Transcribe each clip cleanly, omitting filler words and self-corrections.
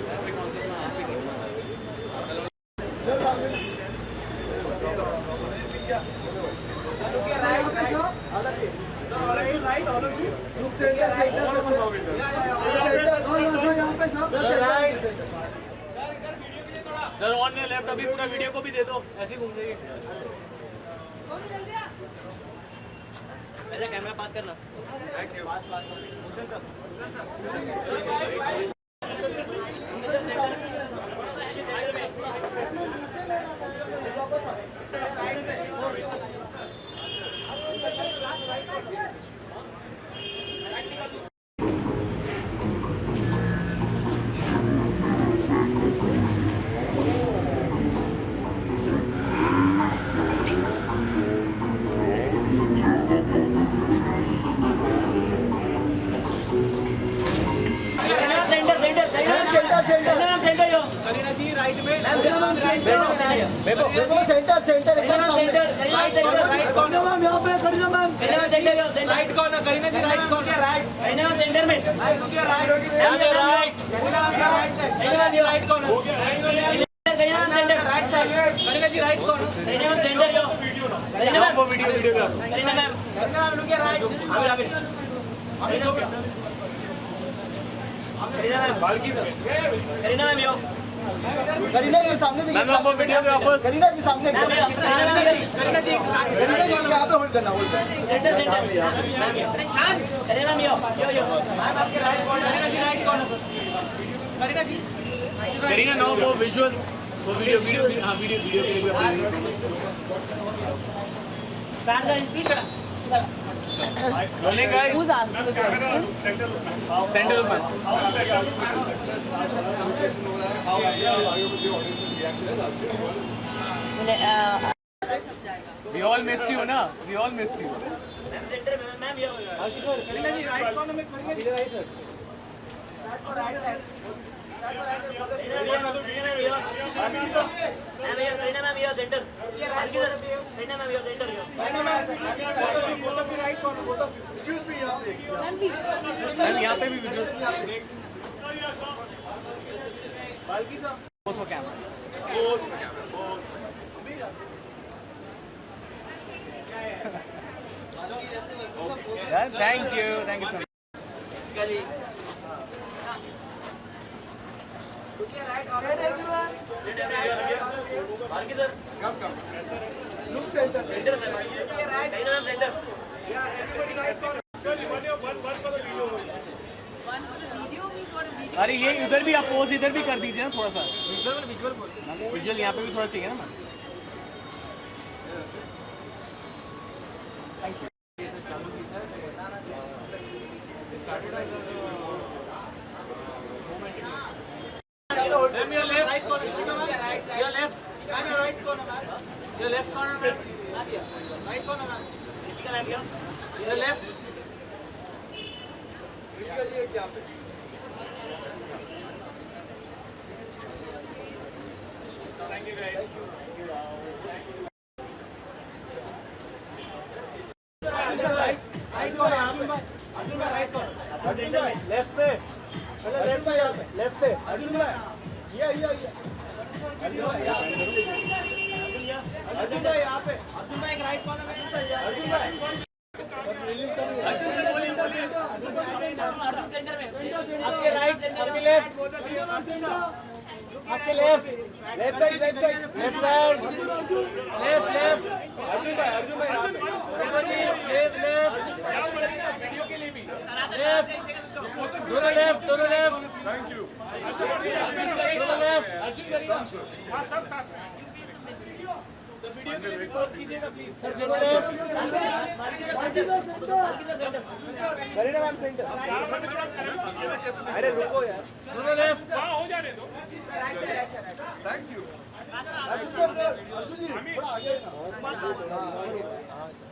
ऐसे कॉन्सेप्ट में आप ही करूँगा। सर ऑन ने लेफ्ट अभी पूरा वीडियो को भी दे दो, ऐसे ही घूम जाइए। पहले कैमरा पास करना। Thank you. Centre right corner ma'am, यहाँ पे Kareena ma'am, right corner, Kareena ji right corner, Kareena ma'am centre में, right right corner, Kareena ma'am centre, right side, Kareena ji right corner, Kareena ma'am centre जो Kareena ma'am videograph Kareena ma'am look right, Kareena ma'am Balki sir, Kareena ma'am यो, करीना के सामने देखिए, ma'am आपको videographers Kareena के सामने, करीना जी यहाँ पे होल्ड करना, hold centre Kareena ma'am yo ma'am आपके right corner, Kareena ji right corner, Kareena ji Kareena now for visuals, for video हाँ वीडियो के लिए भी अपनी rolling guys. Who's asking the question? Center man. We all missed you ना, we all missed you. Ma'am yo Kareena ji right corner में, Kareena ji right sir, right side, Kareena ma'am यो centre, Kareena ma'am यो centre यो, Kareena ma'am both of you right corner, both of you, excuse me यहाँ पे, ma'am यहाँ पे भी visuals. Balki sir pose for camera. Thank you so much. Right alright everyone, Balki sir look centre, centre right, Kareena ma'am centre, या everybody right corner, अरे ये इधर भी आप पोज इधर भी कर दीजिए ना थोड़ा सा, विजुअल यहाँ पे भी थोड़ा चाहिए ना ma'am. Thank you. Ma'am your left right corner, your left ma'am, your right corner ma'am, your left corner ma'am, right corner ma'am, Rishika ma'am your left, Rishika ji क्या पे thank you guys, right corner Arjun भाई right corner, left पे पहले, left पे अर्जुन भाई, ये अर्जुन भाई यहाँ पे, अर्जुन भाई एक राइट कॉर्नर में, अर्जुन भाई अर्जुन से बोलिए अर्जुन सेंटर में, आपके राइट, आपके लेफ्ट, आपके left, left side, left side, left side, left left, Arjun भाई यहाँ पे, लेफ्ट लेफ्ट, वीडियो के लिए भी लेफ्ट, दोनों लेफ्ट, थैंक यू, दोनों left, Arjun Kareena sir video के लिए भी पोस्ट कीजिएगा प्लीज। सर दोनों लेफ्ट, करीना मैम सेंटर, अरे रुको यार, दोनों लेफ्ट, हो जाने दो, थैंक यू, अर्जुन जी थोड़ा आगे ना,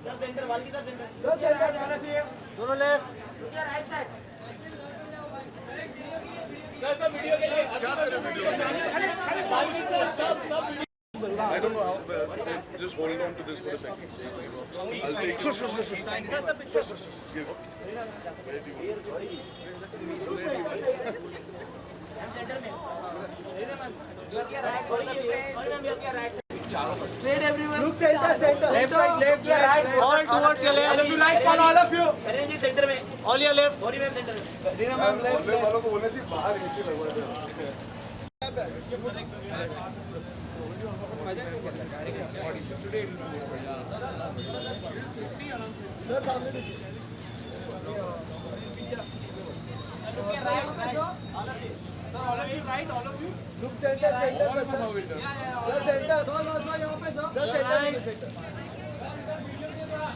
सर सेंटर वाली का सेंटर, सर सेंटर जाना चाहिए, दोनों left, right side, sir video के लिए सब I don't know how. Just hold on to this for a second. I'll take. Shush. Give. Where do you want? Look center. Left side, right. All towards your left. All of you. Arrange center में. All your left. Body में center में. Rina ma'am left. बोलने वालों को बोलना चाहिए बाहर AC लगवा दे. Look center, sir. Sir, center. Sir, center.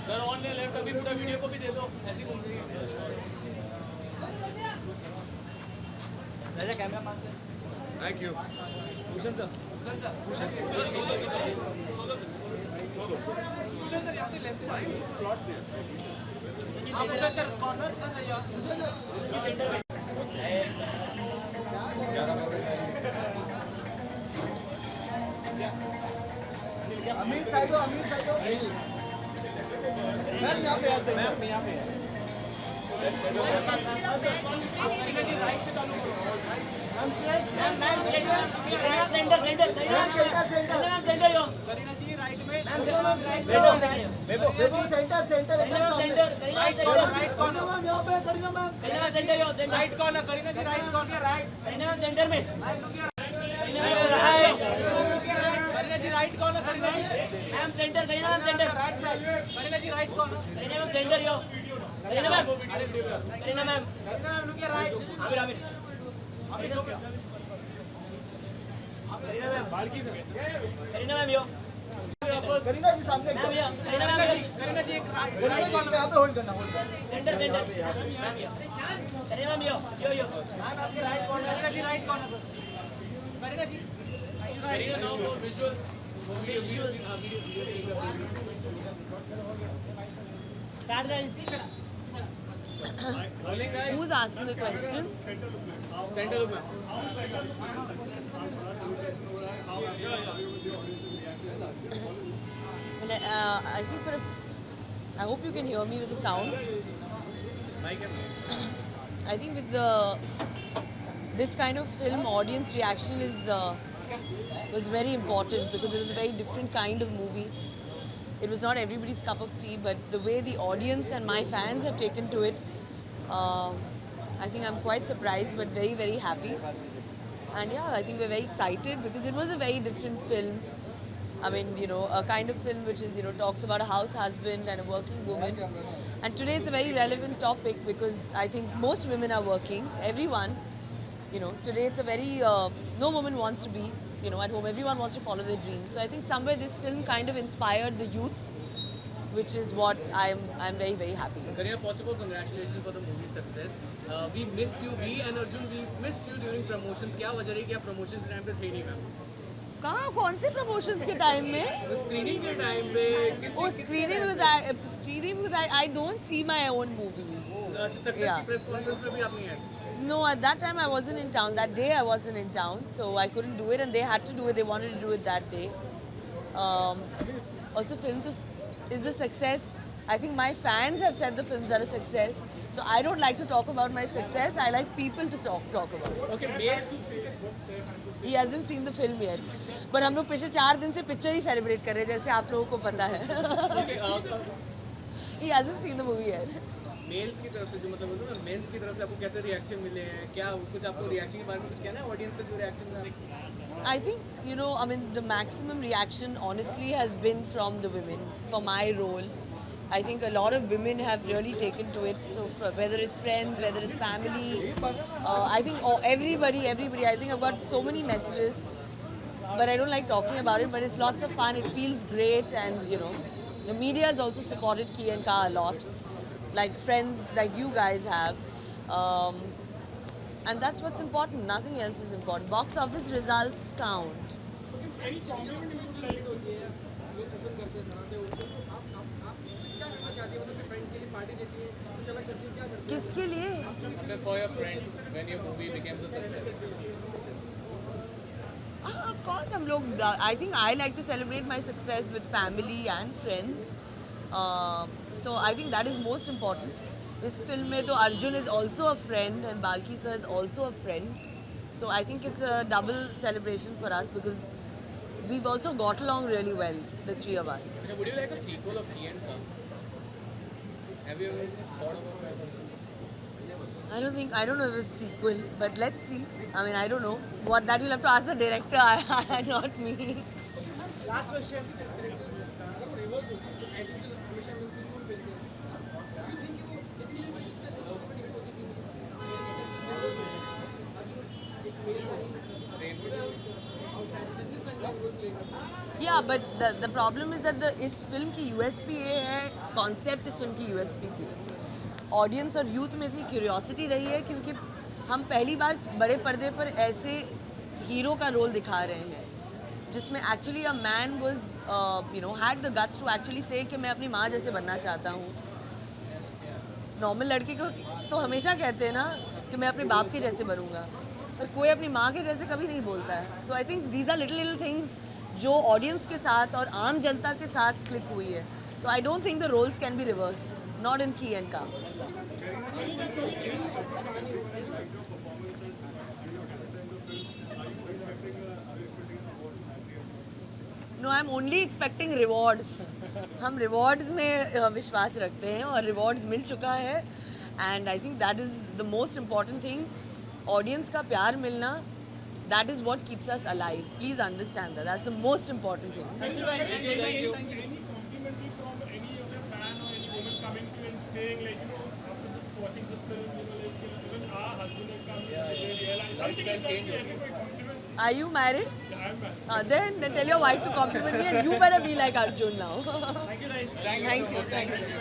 Sir on ने लेफ्ट अभी पूरा वीडियो को भी दे दो ऐसी घूम रही है Thank you. अमीर साइड हो. मैम यहाँ पे आ सकते हैं. करीना जी सामने करीना जी यहाँ पे होल्ड करना centre Kareena ma'am yo ma'am आपकी right corner Kareena ji right corner Kareena ji Kareena now for visuals start guys Who's asking the questions? Centre look में Well, I think I hope you can hear me with the sound. Mic है I think with this kind of film, audience reaction was very important because it was a very different kind of movie. It was not everybody's cup of tea, but the way the audience and my fans have taken to it, I think I'm quite surprised but very, very happy. And yeah, I think we're very excited because it was a very different film. I mean, a kind of film which is, talks about a house husband and a working woman. And today it's a very relevant topic because I think most women are working, everyone. Today it's a very, no woman wants to be, at home. Everyone wants to follow their dreams. So I think somewhere this film kind of inspired the youth, which is what I'm very, very happy with. Karina, first of all, congratulations for the movie success. We missed you, we and Arjun, we missed you during promotions. क्या वजह रही कि आप promotions time पे थे नहीं ma'am? कहाँ कौन से promotions के time में? Screening के time पे. Oh, screening because I don't see my own movies. Success की press conference में भी आप नहीं आए. No, at that time I wasn't in town. That day I wasn't in town, so I couldn't do it, and they had to do it. They wanted to do it that day. Also, film is a success. I think my fans have said the films are a success. So I don't like to talk about my success. I like people to talk about it. Okay, He hasn't seen the film yet. But हम लोग पिछले 4 दिन से picture ही celebrate कर रहे हैं जैसे आप लोगों को पता है. He hasn't seen the movie yet. Males की तरफ से जो मतलब बोलते हैं ना मेंस की तरफ से आपको कैसे रिएक्शन मिले हैं क्या कुछ आपको रिएक्शन के बारे में कुछ कहना है ऑडियंस से जो रिएक्शन मिला I think, I mean, the maximum reaction honestly has been from the women for my role. I think a lot of women have really taken to it. So whether it's friends, whether it's family, I think everybody. I think I've got so many messages, but I don't like talking about it. But it's lots of fun. It feels great, and the media has also supported Ki and Ka a lot, like friends like you guys have. And that's what's important. Nothing else is important. Box office results count. किसके लिए? For your friends when your movie becomes a success. Of course, हम लोग. I think I like to celebrate my success with family and friends. So I think that is most important. इस film में तो Arjun is also a friend and Balki sir is also a friend. So I think it's a double celebration for us because we've also got along really well, the three of us. So would you like a sequel of Key and Come? Have you ever thought about that also? I don't know if it's sequel, but let's see. I mean, I don't know. What that you'll have to ask the director, not me. Last question. Yeah, but the problem is that इस film की USP ये है, concept इस film की USP थी. Audience और youth में इतनी क्यूरियोसिटी रही है क्योंकि हम पहली बार बड़े पर्दे पर ऐसे हीरो का रोल दिखा रहे हैं जिसमें actually a man was had the guts to actually say कि मैं अपनी माँ जैसे बनना चाहता हूँ. नॉर्मल लड़के को तो हमेशा कहते हैं ना कि मैं अपने बाप के जैसे बनूंगा, पर कोई अपनी माँ के जैसे कभी नहीं बोलता है. तो I think these are little things जो ऑडियंस के साथ और आम जनता के साथ क्लिक हुई है. तो I don't think the roles can be reversed, not in की एंड काम. No, I am only expecting rewards. हम रिवॉर्ड्स में विश्वास रखते हैं और रिवॉर्ड्स मिल चुका है. And I think that is the most important thing. Audience का प्यार मिलना, that is what keeps us alive. Please understand that. That's the most important thing. Any complimentary from any of your fan or any woman coming to you and saying like, after this watching this film, even our husband will come, they realize Lifestyle change. compliment. Are you married? Yeah, I'm married. Then tell your wife to compliment me and you better be like Arjun now. Thank you.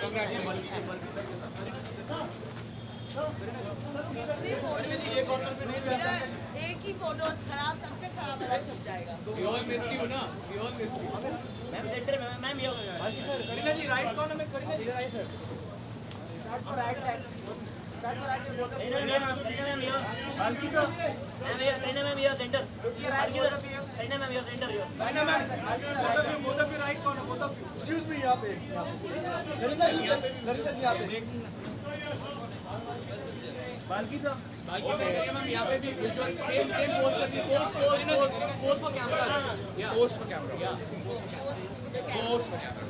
Congratulations. एक ही photo खराब, सबसे खराब वाला छप जाएगा. We all missed you, na? We all missed you. Ma'am ये Kareena ji right corner में, Kareena ji right side. Start for right side. Start for right side. both of you right corner, both of you. Excuse me, यहाँ पे. करीना जी यहाँ पे. बाकी ma'am यहाँ पे भी विजुअल सेम पोज कर पोज फॉर कैमरा. या पोज फॉर कैमरा. या pose for camera.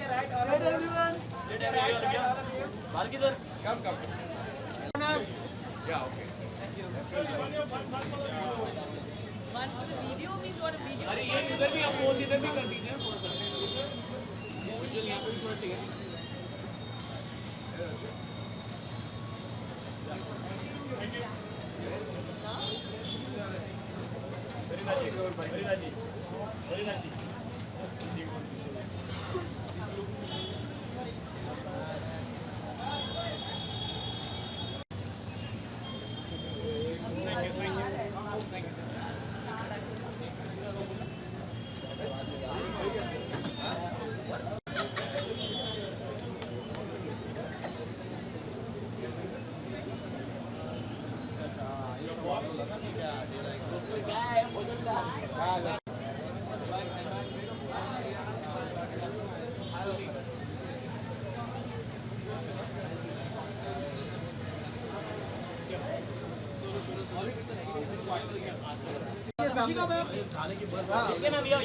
Right, all right, everyone. Right, all of you. Balki sir Come. Yeah, okay. One for the video means what a video. अरे ये इधर भी आप pose इधर भी कर दीजिए थोड़ा सा. विजुअल यहाँ पे भी थोड़ा चाहिए. ऋषिका मैम. ऋषिका मैम ये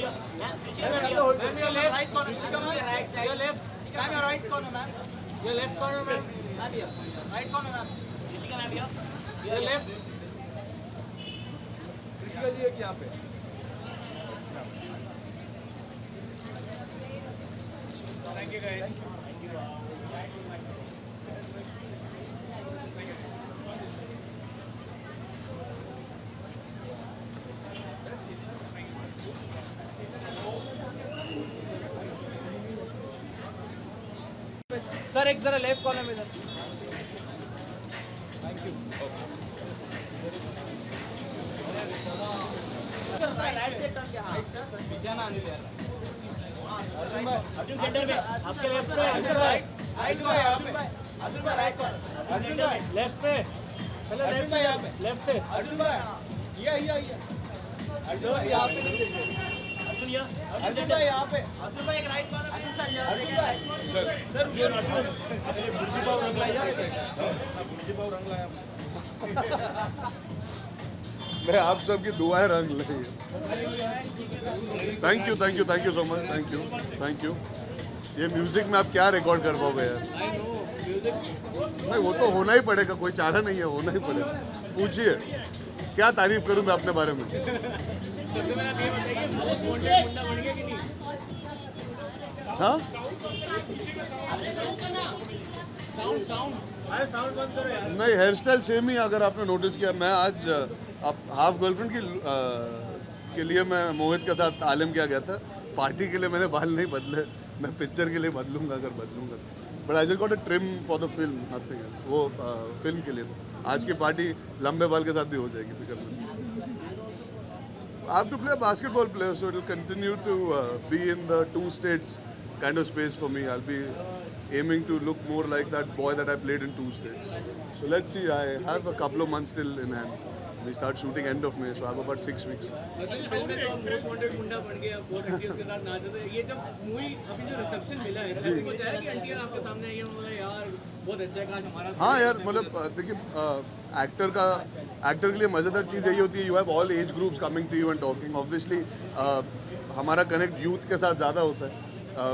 Rishika ma'am Your right corner. Rishika ma'am. Right side. your left Ma'am, your right corner, ma'am. your left corner ma'am Ma'am, here. Right corner, ma'am. Rishika ma'am your left Rishika ji एक यहाँ पे. Thank you guys. सर एक जरा left corner में sir. Thank you. Arjun centre में आपके left पे अर्जुन भाई लेफ्ट पे पहले लेफ्ट पे लेफ्ट पे अर्जुन भाई अर्जुन भाई यहाँ पे अर्जुन भाई एक राइट कॉर्नर मैं आप सबकी दुआएं रंग ली। Thank you so much, thank you. ये म्यूजिक में आप क्या रिकॉर्ड कर पाओगे यार? नहीं, वो तो होना ही पड़ेगा, कोई चारा नहीं है, होना ही पड़ेगा। पूछिए क्या तारीफ करूं मैं अपने बारे में? सबसे पहले आप ये बताइए, मोस्ट वांटेड गुंडा बन गया कि नहीं? हाँ, साउंड अरे साउंड बंद करो यार। नहीं, हेयर स्टाइल सेम ही अगर आपने नोटिस किया। मैं आज हाफ गर्लफ्रेंड के लिए मैं मोहित के साथ आलम किया गया था। पार्टी के लिए मैंने बाल नहीं बदले, मैं पिक्चर के लिए बदलूंगा अगर बदलूंगा। But I just got a trim for the film, nothing else. वो फिल्म के लिए था। आज की पार्टी लंबे बाल के साथ भी हो जाएगी, फिक्र नहीं। I have to play a basketball player, so it will continue to be in the two states kind of space for me. I'll be aiming to look more like that boy that I played in two states. So let's see. I have a couple of months still in hand. We start shooting end of May, so I have about 6 weeks. मतलब film में तो आप most wanted गुंडा बन गए, आप बहुत एंटीएस के साथ नाचे थे। ये जब मूवी अभी जो रिसेप्शन मिला है, ऐसे कुछ है कि एंटीएस आपके सामने आई है, उन्होंने यार बहुत अच्छा है, काश हमारा। हाँ यार, मतलब देखिए, एक्टर के लिए मज़ेदार चीज़ यही होती है, you have all age groups coming to you and talking. Obviously हमारा कनेक्ट यूथ के साथ ज़्यादा होता है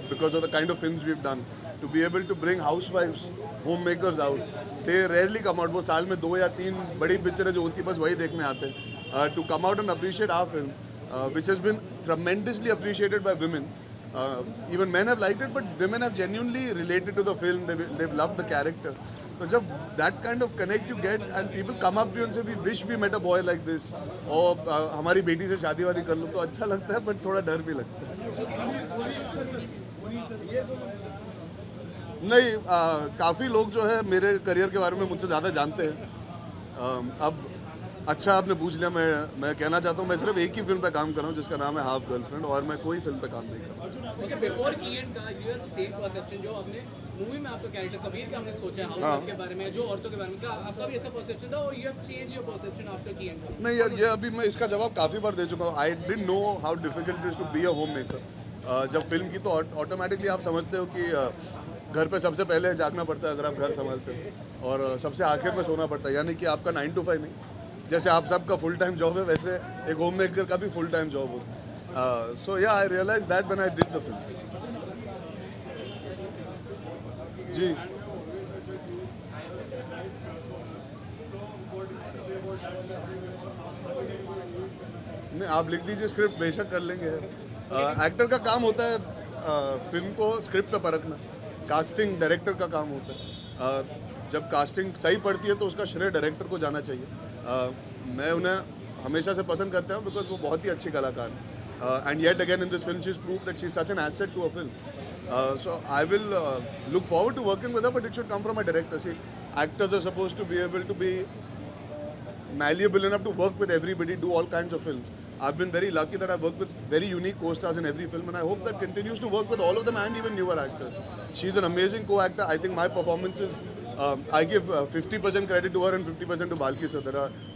because of the kind of films we have done. To be able to bring हाउसवाइफ्स, home makers out, they rarely come out. वो साल में 2 या 3 बड़ी पिक्चरें जो होती है बस वही देखने आते हैं। To come out and appreciate our film which has been tremendously appreciated by women. Even men have liked it, but women have genuinely related to the film. They've loved the character. So जब that kind of connect you get and people come up to you and say we wish we met a boy like this, और हमारी बेटी से शादी वादी कर लो, तो अच्छा लगता है, but थोड़ा डर भी लगता है। नहीं, काफ़ी लोग जो है मेरे करियर के बारे में मुझसे ज़्यादा जानते हैं। अब अच्छा आपने पूछ लिया। मैं कहना चाहता हूँ मैं सिर्फ एक ही फिल्म पे काम कर रहा हूँ जिसका नाम है हाफ गर्लफ्रेंड, और मैं कोई फिल्म पे काम नहीं कर रहा। ओके, बिफोर की एंड का you have the same perception जो आपने मूवी में आपका कैरेक्टर कबीर का हमने सोचा है हाउस के बारे में, जो औरतों के बारे में, क्या आपका भी ऐसा परसेप्शन था, और you have change your perception after की एंड का? नहीं यार, ये अभी मैं इसका जवाब काफ़ी बार दे चुका हूँ। I didn't know how difficult it is to be a homemaker. जब फिल्म की तो ऑटोमेटिकली आप समझते हो कि घर पे सबसे पहले जागना पड़ता है अगर आप घर संभालते हो, और सबसे आखिर में सोना पड़ता है। यानी कि आपका 9 to 5 नहीं, जैसे आप सबका फुल टाइम जॉब है वैसे एक होम मेकर का भी फुल टाइम जॉब होता है। So yeah I realise that when I did the film. जी, नहीं आप लिख दीजिए स्क्रिप्ट, बेशक कर लेंगे। एक्टर का काम होता है फिल्म को स्क्रिप्ट पे परखना, कास्टिंग डायरेक्टर का काम होता है। जब कास्टिंग सही पड़ती है तो उसका श्रेय डायरेक्टर को जाना चाहिए। मैं उन्हें हमेशा से पसंद करता हूँ बिकॉज वो बहुत ही अच्छी कलाकार है। And yet again in this film she is prove that she is such an asset to a film. So I will look forward to working with her, but it should come from a director. See, actors are supposed to be able to be malleable enough to work with everybody, do all kinds of films. I've been very lucky that I've worked with very unique co-stars in every film, and I hope that continues to work with all of them and even newer actors. She's an amazing co-actor. I think my performance is, I give 50% credit to her and 50% to Balki sir.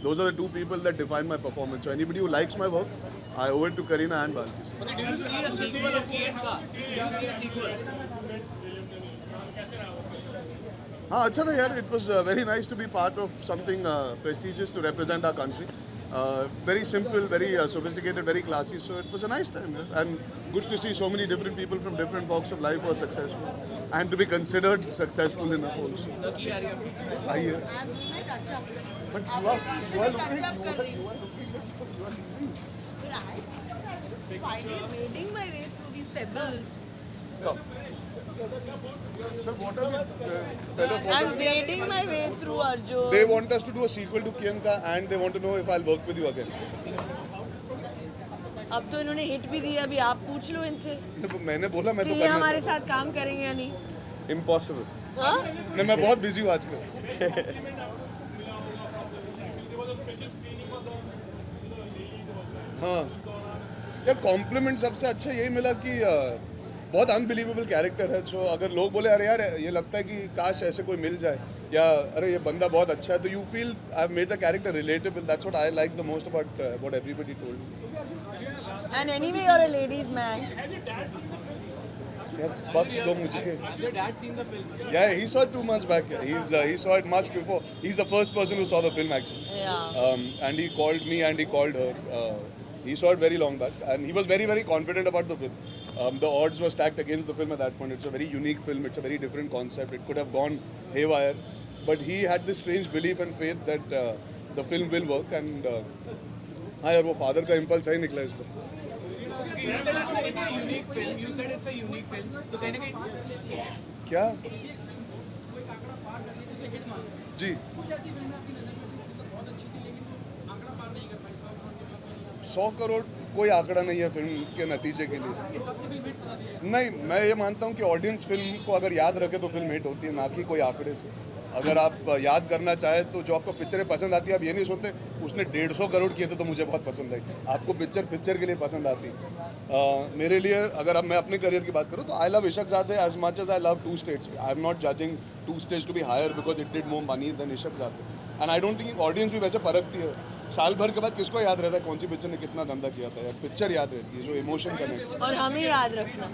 Those are the two people that define my performance. So anybody who likes my work, I owe it to Kareena and Balki sir. Okay, do you see a sequel of Kate Ka? Do you see a sequel? हाँ अच्छा था यार. It was very nice to be part of something prestigious to represent our country. Very simple, very sophisticated, very classy. So it was a nice time, yeah? And good to see so many different people from different walks of life were successful and to be considered successful enough also. Sir, की आ रही है आपकी? आइए. But you are wading my way through these pebbles. Sir, what are the fellow I'm photographers? wading my way through, Arjun. They want us to do a sequel to Kiyanka and they want to know if I'll work with you again. अब तो इन्होंने hit भी दिया, अभी आप पूछ लो इनसे तो मैंने बोला मैं कि तो ये हमारे साथ काम करेंगे या नहीं. इम्पॉसिबल. हाँ? नहीं मैं बहुत बिजी हूँ आजकल. हाँ यार कॉम्प्लीमेंट सबसे अच्छा यही मिला कि बहुत अनबिलीवेबल कैरेक्टर है. सो अगर लोग बोले अरे यार ये लगता है कि काश ऐसे कोई मिल जाए, या अरे ये बंदा बहुत अच्छा है, तो you feel I have made the character relatable. That's what I like the most about what everybody told me. And anyway, you're a ladies' man. यार बख्श दो मुझे. Has your dad seen the film? Yeah, he saw it 2 months back. He saw it much before. He's the first person who saw the film actually. Yeah. And he called me and he called her. He saw it very long back, and he was very, very confident about the film. The odds were stacked against the film at that point. It's a very unique film. It's a very different concept. It could have gone haywire, but he had this strange belief and faith that the film will work. And हाँ यार वो father का impulse सही निकला इस पर. You said it's a unique film. You said it's a unique film. तो कहीं ना कहीं क्या? जी. 100 करोड़ कोई आंकड़ा नहीं है फिल्म के नतीजे के लिए. नहीं, मैं ये मानता हूँ कि ऑडियंस फिल्म को अगर याद रखे तो फिल्म हिट होती है, ना कि कोई आंकड़े से. अगर आप याद करना चाहे तो जो आपको पिक्चरें पसंद आती है, आप ये नहीं सोचते उसने 150 करोड़ किए थे तो मुझे बहुत पसंद आई. आपको पिक्चर के लिए पसंद आती. मेरे लिए अगर अब मैं अपने करियर की बात करूँ तो I love Ishaqzaade as much as I love 2 States. I am not judging 2 States to be higher because it did more money than Ishaqzaade. And I don't think audience भी वैसे परखती है. साल भर के बाद किसको याद रहता है कौन सी पिक्चर ने कितना धंधा किया था? यार पिक्चर याद रहती है, जो इमोशन कनेक्ट. और हमें याद रखना.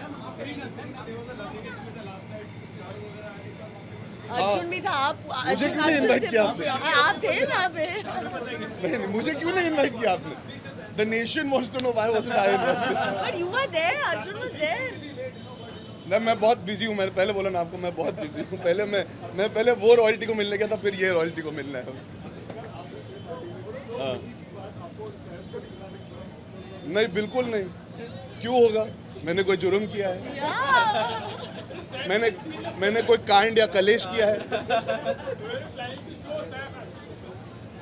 अर्जुन भी था. आप मुझे क्यों नहीं इनवाइट किया आपने? आप थे वहाँ पे. नहीं, मुझे क्यों नहीं इनवाइट किया आपने? The nation wants to know why wasn't I invited? But you were there. Arjun was there. मैं बहुत बिजी हूँ. मैंने पहले बोला ना आपको, मैं बहुत बिजी हूँ. मैं पहले वो रॉयल्टी को मिलने गया था, फिर ये रॉयल्टी को मिलना है उसको. हाँ. नहीं, बिल्कुल नहीं. क्यों होगा? मैंने कोई जुर्म किया है? मैंने कोई कांड या कलेश किया है?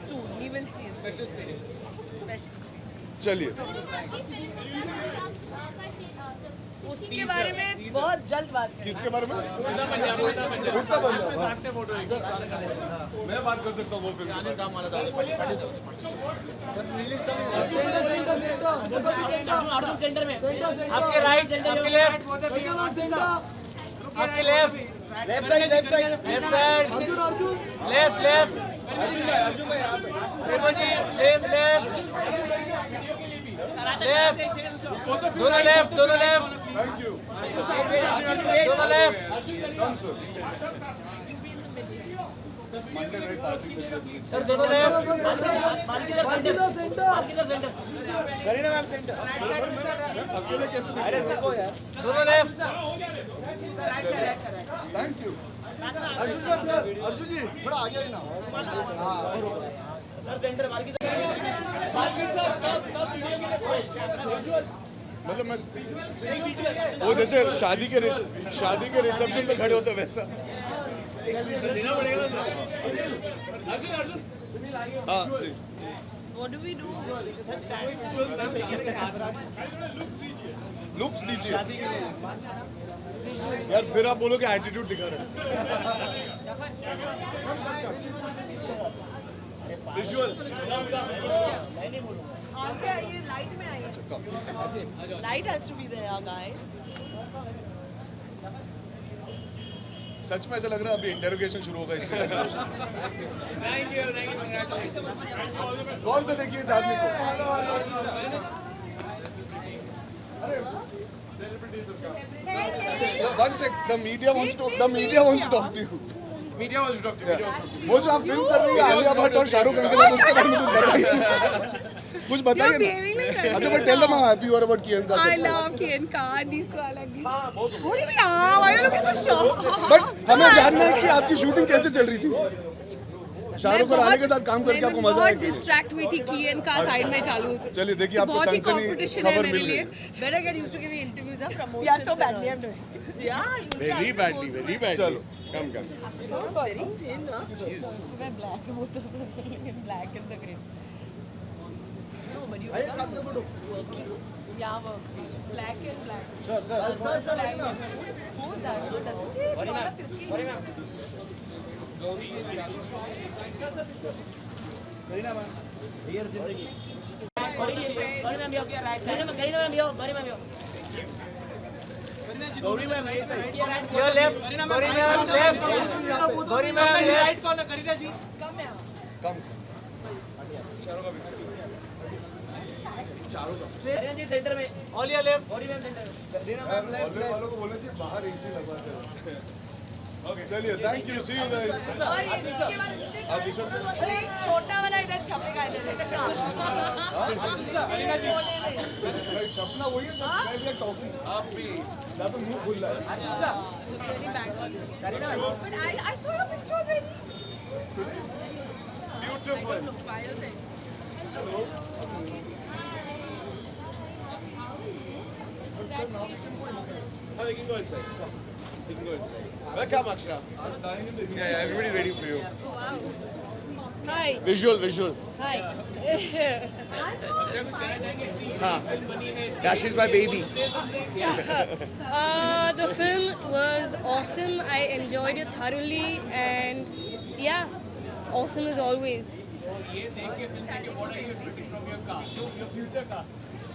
Soon we will see. Special screening. चलिए, उसके बारे में बहुत जल्द बात करेंगे. किसके बारे में? उड़ता पंजाब. मैं बात कर सकता हूँ वो फिल्म. अर्जुन सेंटर में. आपके राइट, आपके लेफ्ट, आपके left side, left side, left. Arjun भाई यहाँ पे. जी लेफ्ट. दोनों लेफ्ट. Thank you. दोनों लेफ्ट. सर दोनों लेफ्ट. Kareena ma'am centre. अकेले कैसे? अरे सबको यार. दोनों left. Thank you. Arjun ji थोड़ा आगे आइए ना. सर सेंटर मार्की. मतलब मैं वो जैसे शादी के रिसेप्शन पे खड़े होते वैसा. हाँ जी. What do we do? Looks दीजिए यार, फिर आप बोलोगे एटीट्यूड दिखा रहे हैं. विजुअल. आगे आइए, लाइट में आइए. Light has to be there, guys. सच में ऐसा लग रहा है अभी इंटेरोगेशन शुरू होगा. गौर से देखिए इस आदमी को. One sec, the media wants to talk to you. Media वाले डॉक्टर. वो जो आप फिल्म कर रही है आलिया भट्ट और शाहरुख अंकल, उसके बारे में कुछ बताइए ना. अच्छा, but tell them how happy you are about Kian का I success. love Kian Khan, this वाला. What do you mean? Why are you looking so shocked? But हमें जानना है कि आपकी शूटिंग कैसे चल रही थी. शाहरुख और आलिया के साथ काम करके आपको मजा आया? बहुत डिस्ट्रैक्ट हुई थी कियन का साइड में चालू. चलिए देखिए, आपको बहुत ही सनसनी कंपटीशन है खबर मेरे मिल लिए. गई. Better get used to giving interviews and promotions. Yeah, so badly and I'm all. doing. Yeah. Very badly. चलो, come. So very thin, huh? So we're black. Both of us are in black and the green. No, but you are working. Yeah, working. Black and black. Sir Black. Who that? Who doesn't see? All of you see. Kareena ma'am. Gauri ma'am, your left. Gauri ma'am, left. Gauri ma'am, left. Right corner Kareena ji come Kareena ji centre में. All your left. Gauri ma'am centre. Hall वालों को बोलना चाहिए बाहर AC लगवा दे. चलिए thank you see you guys. और इसके बाद छोटा वाला इधर छपेगा इधर. भाई सपना वही है मैं टॉकिंग आप भी ना तो मुंह खुल रहा है. But I saw your picture already. Beautiful. Oh, we can go inside. We can go inside. Welcome, Akshara. Yeah, everybody ready for you. Hi. Visual. Hi. हाँ. Yeah, she's my baby. The film was awesome. I enjoyed it thoroughly, and yeah, awesome as always. ये देख के film देख के what are you expecting from your car? Your future car.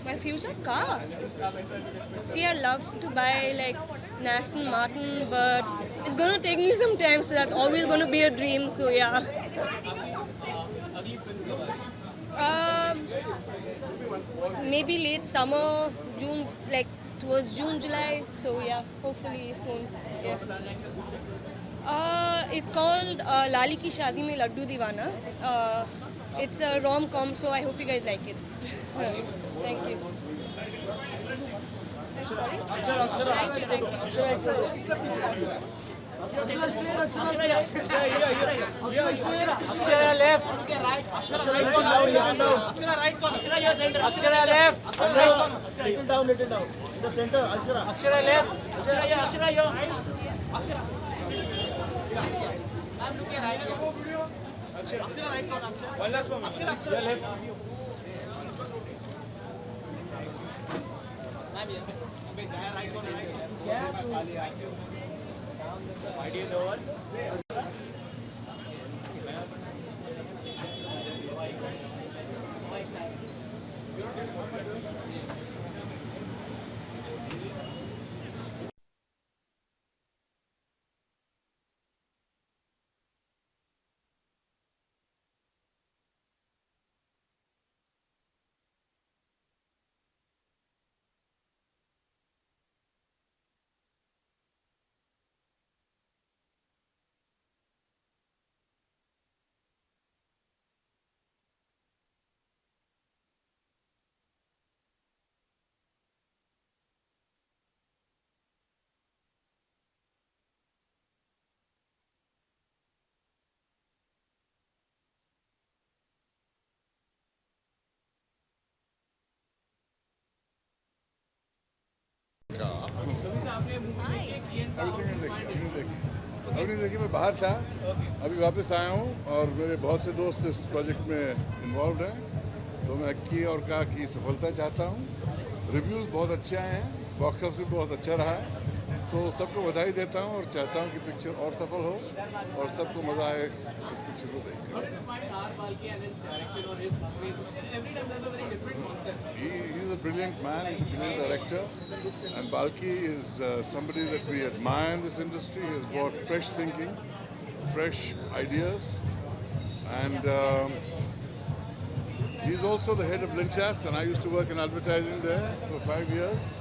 My future car. See, I love to buy like Aston Martin, but it's gonna take me some time, so that's always gonna be a dream. So yeah. अगली film कब आएगी? Maybe late summer, June, like towards June, July. So yeah, hopefully soon. Yeah. It's called Lali Ki Shaadi Mein Laddu Deewana. It's a rom-com, so I hope you guys like it. Thank you. Akshara left. Akshara right corner. Akshara left. Little down. In the center, Akshara. Akshara left. Akshara yo. I'm looking right here. Akshara right corner. One last one. Akshara left. I'm here. Right corner. Right. Why do you know what? अभी नहीं देखी. मैं बाहर था, अभी वापस आया हूँ और मेरे बहुत से दोस्त इस प्रोजेक्ट में इन्वॉल्व हैं, तो मैं अक्की और का की सफलता चाहता हूँ. रिव्यूज़ बहुत अच्छे आए हैं, बॉक्स ऑफिस बहुत अच्छा रहा है, तो सबको बधाई देता हूँ और चाहता हूँ कि पिक्चर और सफल हो और सबको मज़ा आए इस पिक्चर को देख कर. He is a brilliant man, he's a brilliant director, and Balki is somebody that we admire in this industry. He has brought fresh thinking, fresh ideas, and he's also the head of Lintas, and I used to work in advertising there for 5 years.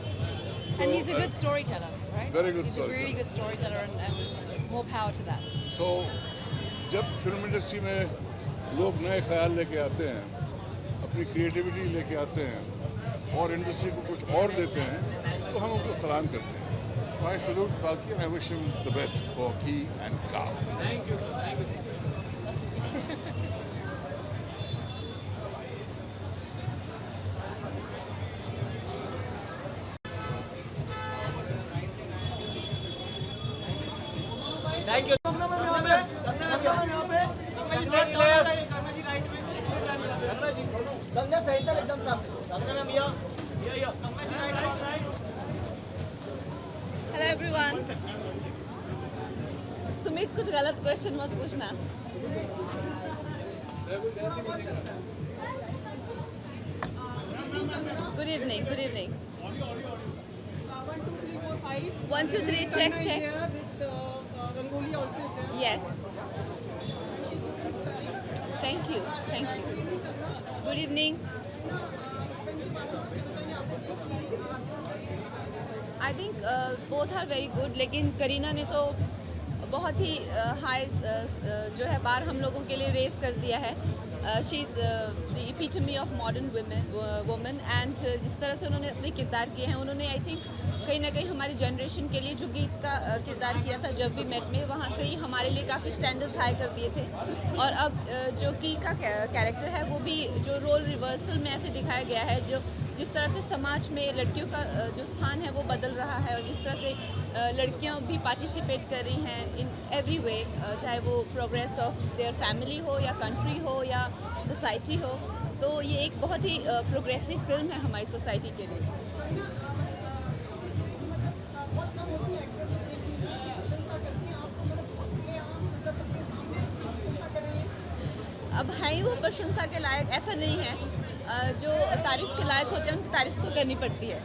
So, And he's a good storyteller, right? very good He's a really storyteller. good storyteller, and more power to that. So, जब film industry में लोग नए ख्याल लेके आते हैं, अपनी creativity लेके आते हैं और इंडस्ट्री को कुछ और देते हैं, तो हम उनको सलाम करते हैं. I salute Balki and I wish him the best for Ki and Ka. Thank you, sir. Thank you, sir. Thank you. Ganga centre एकदम सामने. Hello everyone. सुमित कुछ गलत क्वेश्चन मत पूछना. Good evening. Good evening. 1, 2, 3, 4, 5. 1, 2, 3. Check. Is Check. here with Rangoli also is here. Yes. She's looking stunning. Thank you. Thank you. Good evening. I think both are very good. लेकिन करीना ने तो बहुत ही high जो है बार हम लोगों के लिए रेस कर दिया है. She is the epitome of modern women and जिस तरह से उन्होंने अपने किरदार किए हैं, उन्होंने आई थिंक कहीं ना कहीं हमारी जनरेशन के लिए जो गीत का किरदार किया था जब भी मेट में, वहाँ से ही हमारे लिए काफ़ी स्टैंडर्ड्स हाई कर दिए थे. और अब जो की का कैरेक्टर है वो भी जो रोल रिवर्सल में ऐसे दिखाया गया है, जो जिस तरह से समाज में लड़कियों का जो स्थान है वो बदल रहा है और जिस तरह से लड़कियां भी पार्टिसिपेट कर रही हैं इन एवरी वे, चाहे वो प्रोग्रेस ऑफ देयर फैमिली हो या कंट्री हो या सोसाइटी हो. तो ये एक बहुत ही प्रोग्रेसिव फिल्म है हमारी सोसाइटी के लिए. अब है ही वो प्रशंसा के लायक, ऐसा नहीं है. जो तारीफ के लायक होते हैं उनकी तारीफ तो करनी पड़ती है.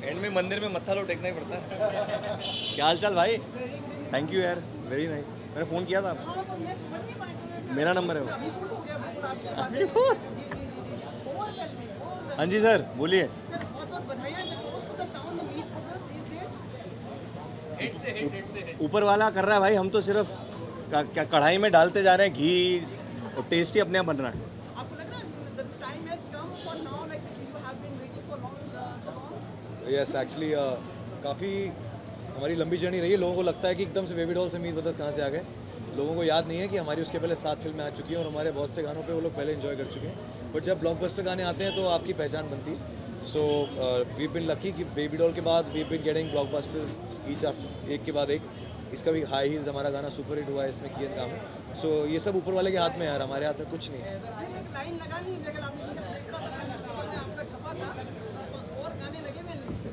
एंड में मंदिर में मत्था तो टेकना ही पड़ता है. क्या हाल चाल भाई? थैंक यू यार, वेरी नाइस. मैंने फ़ोन किया था, मेरा नंबर है वो. हाँ जी सर, बोलिए. ऊपर वाला कर रहा है भाई, हम तो सिर्फ क्या कढ़ाई में डालते जा रहे हैं घी और टेस्टी अपने आप बन रहा है. यस एक्चुअली काफ़ी हमारी लंबी जर्नी रही है. लोगों को लगता है कि एकदम से बेबी डॉल से मीत ब्रदर्स कहाँ से आ गए. लोगों को याद नहीं है कि हमारी उसके पहले 7 फिल्में आ चुकी हैं और हमारे बहुत से गानों पे वो लोग पहले एंजॉय कर चुके हैं. बट जब ब्लॉकबस्टर गाने आते हैं तो आपकी पहचान बनती है. सो वी बिन लकी कि बेबी डॉल के बाद we been getting blockbusters each एक के बाद एक. इसका भी हाई हील्स हमारा गाना सुपर हिट हुआ है, इसमें कियन काम है. सो ये सब ऊपर वाले के हाथ में है यार, हमारे हाथ में कुछ नहीं है.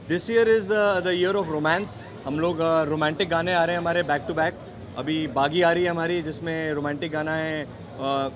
This year is the year of romance. हम लोग रोमांटिक गाने आ रहे हैं हमारे बैक टू बैक. अभी बागी आ रही है हमारी, जिसमें रोमांटिक गाना है.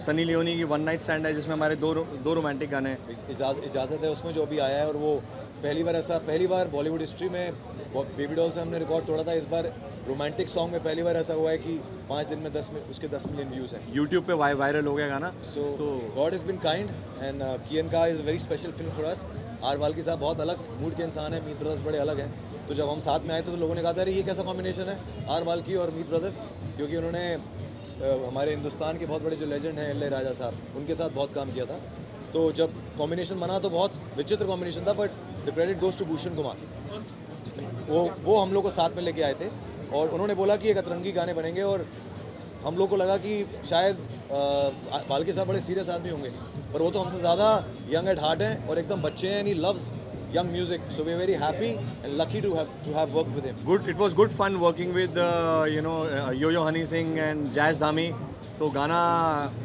सनी लियोनी की वन नाइट स्टैंड है, जिसमें हमारे दो रोमांटिक गाने हैं. इजाज़त है उसमें जो अभी आया है. और वो पहली बार बॉलीवुड हिस्ट्री में बेबी डॉल से हमने रिकॉर्ड तोड़ा था. इस बार रोमांटिक सॉन्ग में पहली बार ऐसा हुआ है कि 5 दिन में उसके 10 मिलियन व्यूज़ हैं. यूट्यूब पे वायरल हो गया गाना. तो God is been kind and Ki and Ka is very special film for us. R Balki साहब बहुत अलग मूड के इंसान है, मीत ब्रदर्स बड़े अलग हैं. तो जब हम साथ में आए तो लोगों ने कहा था अरे ये कैसा कॉम्बिनेशन है आर वाल्की और मीत ब्रदर्स, क्योंकि उन्होंने हमारे हिंदुस्तान के बहुत बड़े जो लेजेंड हैं एल राजा साहब, उनके साथ बहुत काम किया था. तो जब कॉम्बिनेशन बना तो बहुत विचित्र कॉम्बिनेशन था, but the credit goes to Bhushan Kumar. वो हम लोग को साथ में लेके आए थे और उन्होंने बोला कि एक अतरंगी गाने बनेंगे. और हम लोग को लगा कि शायद बाल्की साहब बड़े सीरियस आदमी होंगे, पर वो तो हमसे ज़्यादा यंग एट हार्ट हैं और एकदम बच्चे हैं. And he loves young music, so we're very happy and lucky to have worked with him. Good, it was good fun working with Yo-Yo Honey Singh and Jazz Dhami. तो गाना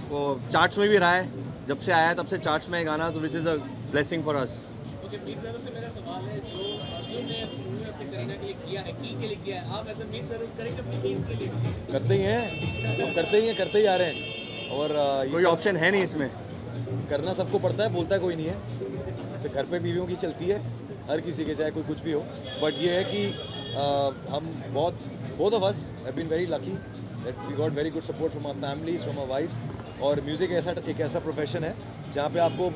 वो charts में भी रहा है, जब से आया तब से चार्ट्स में गाना, तो which is a blessing for us. Okay, Meet brothers से मेरा सवाल है, जो अर्जुन ने इस मूवी में अपनी करीना के लिए किया है, की के लिए किया है, आप ऐसे मीत ब्रदर्स करेंगे अपनी की के लिए? करते ही हैं, हम करते ही आ रहे हैं. और कोई ऑप्शन है नहीं इसमें, करना सबको पड़ता है, बोलता है कोई नहीं है. जैसे घर पे बीवियों की चलती है हर किसी के, चाहे कोई कुछ भी हो. बट ये है कि हम both of us have been very lucky that we got very good support from our families, from our wives. और म्यूज़िक एक ऐसा प्रोफेशन है जहाँ पे आपको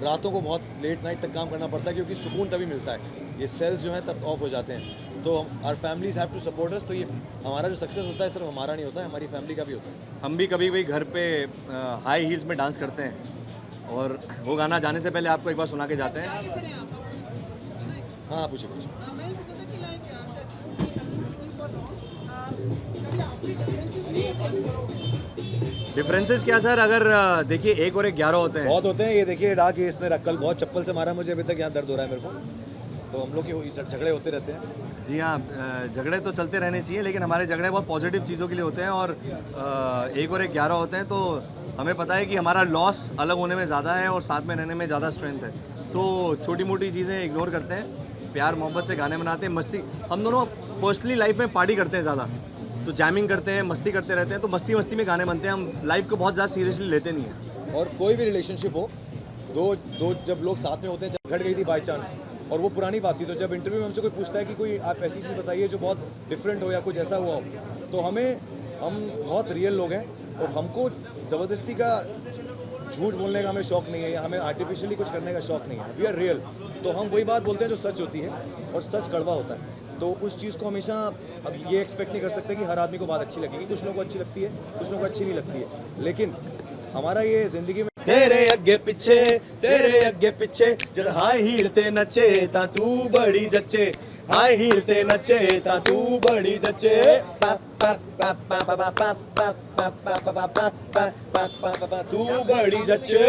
रातों को बहुत लेट नाइट तक काम करना पड़ता है, क्योंकि सुकून तभी मिलता है. ये सेल्स जो हैं तब ऑफ हो जाते हैं. तो our families have to support us. तो ये हमारा जो सक्सेस होता है सिर्फ हमारा नहीं होता है, हमारी फैमिली का भी होता है. हम भी कभी घर पे हाई हील्स में डांस करते हैं और वो गाना जाने से पहले आपको एक बार सुना के जाते हैं. हाँ पूछिए. डिफरेंसेस क्या सर? अगर देखिए 1 और 1 11 होते हैं। बहुत होते हैं। ये देखिए डाक इसने कल बहुत चप्पल से मारा मुझे, अभी तक यहाँ दर्द हो रहा है मेरे को। तो हम लोग के झगड़े होते रहते हैं। जी हाँ, झगड़े तो चलते रहने चाहिए, लेकिन हमारे झगड़े बहुत पॉजिटिव चीज़ों के लिए होते हैं। और 1 और 1 11 होते हैं, तो हमें पता है कि हमारा लॉस अलग होने में ज़्यादा है और साथ में रहने में ज़्यादा स्ट्रेंथ है। तो छोटी मोटी चीज़ें इग्नोर करते हैं, प्यार मोहब्बत से गाने बनाते हैं, मस्ती। हम दोनों पर्सनली लाइफ में पार्टी करते हैं ज़्यादा, तो जैमिंग करते हैं, मस्ती करते रहते हैं, तो मस्ती मस्ती में गाने बनते हैं। हम लाइफ को बहुत ज़्यादा सीरियसली लेते नहीं हैं। और कोई भी रिलेशनशिप हो, दो जब लोग साथ में होते हैं, घट गई थी बाई चांस और वो पुरानी बात थी, तो जब इंटरव्यू में हमसे कोई पूछता है कि कोई आप ऐसी चीज़ बताइए जो बहुत डिफरेंट हो या कुछ ऐसा हुआ हो, तो हम बहुत रियल लोग हैं और हमको ज़बरदस्ती का झूठ बोलने का हमें शौक नहीं है या हमें आर्टिफिशियली कुछ करने का शौक नहीं है। We are real. तो हम वही बात बोलते हैं जो सच होती है, और सच कड़वा होता है। तो उस चीज़ को हमेशा अब ये एक्सपेक्ट नहीं कर सकते कि हर आदमी को बात अच्छी लगेगी। कुछ लोगों को अच्छी लगती है, कुछ लोगों को अच्छी नहीं लगती है, लेकिन हमारा ये ज़िंदगी में तेरे अगे पिछे जद हाई हील ते नचे ता तू बड़ी जच्चे, हाई हील ते नचे ता तू बड़ी जच्चे, तू बड़ी जच्चे।